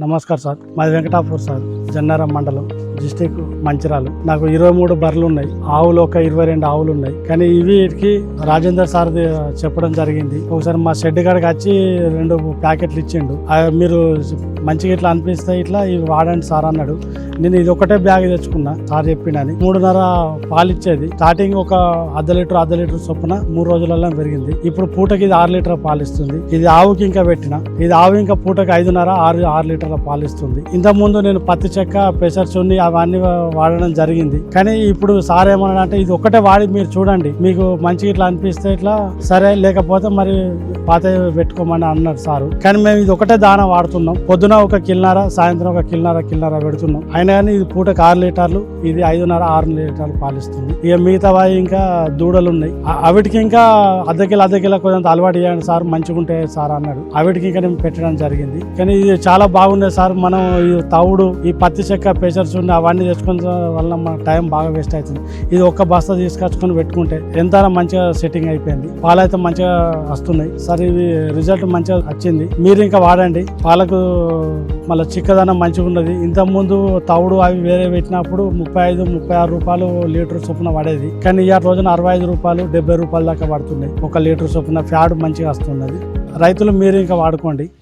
నమస్కారం సార్, మాది వెంకటాపూర్ సార్, జన్నారం మండలం, డిస్టిక్ మంచిర్యాల. నాకు 23 బర్రెలు ఉన్నాయి. ఆవులు ఒక 22 ఆవులు ఉన్నాయి. కానీ వీటికి రాజేందర్ సార్ చెప్పడం జరిగింది. ఒకసారి మా షెడ్ కాడికి వచ్చి 2 ప్యాకెట్లు ఇచ్చిండు. మీరు మంచిగా ఇట్లా అనిపిస్తే ఇట్లా ఇవి వాడండి సార్ అన్నాడు. నేను ఇది ఒకటే బ్యాగ్ తెచ్చుకున్నా సార్ చెప్పిండని. 3.5 పాలు ఇచ్చేది. స్టార్టింగ్ ఒక అర్ధ లీటర్ చొప్పున 3 రోజులలో పెరిగింది. ఇప్పుడు పూటకి ఇది 6 లీటర్ పాలు ఇస్తుంది. ఇది ఆవుకి ఇంకా పెట్టిన. ఇది ఆవు ఇంకా పూటకి 5.5-6 లీటర్ల పాలు ఇస్తుంది. ఇంత ముందు నేను పత్తి చెక్క, పెసర్ చున్ని అవన్నీ వాడడం జరిగింది. కానీ ఇప్పుడు సార్ ఏమన్నాడంటే ఇది ఒకటే వాడి మీరు చూడండి, మీకు మంచిగా ఇట్లా అనిపిస్తే ఇట్లా సరే, లేకపోతే మరి పాత పెట్టుకోమని అన్నారు సారు. కానీ మేము ఇది ఒకటే దాన వాడుతున్నాం. పొద్దున ఒక కిల్నర, సాయంత్రం ఒక కిల్నర పెడుతున్నాం. అయినా కానీ ఇది పూటకి 6 లీటర్లు, ఇది 5.5-6 లీటర్లు పాలిస్తుంది. ఇక మిగతా ఇంకా దూడలు ఉన్నాయి. అవిటికి ఇంకా అర్ధ కిలో కొంచెం అలవాటు చేయండి సార్, మంచిగా ఉంటాయి సార్ అన్నాడు. అవిటికి ఇంకా నేను పెట్టడం జరిగింది. కానీ ఇది చాలా బాగుంది సార్. మనం ఈ తవుడు, ఈ పత్తి చెక్క, పెసర్స్ అవన్నీ తెచ్చుకున్న వల్ల మన టైం బాగా వేస్ట్ అవుతుంది. ఇది ఒక్క బస్తా తీసుకొచ్చుకొని పెట్టుకుంటే ఎంత మంచిగా సెట్టింగ్ అయిపోయింది. పాలు అయితే మంచిగా వస్తున్నాయి సార్. ఇది రిజల్ట్ మంచిగా వచ్చింది. మీరు ఇంకా వాడండి. పాలకు మళ్ళీ చిక్కదనం మంచిగా ఉన్నది. ఇంత ముందు తవుడు అవి వేరే పెట్టినప్పుడు 35-36 రూపాయలు లీటర్ చొప్పున పడేది. కానీ ఈ రోజున 65 రూపాయలు 70 రూపాయల దాకా పడుతున్నాయి. 1 లీటర్ చొప్పున ఫ్యాడ్ మంచిగా వస్తున్నది. రైతులు మీరు ఇంకా వాడుకోండి.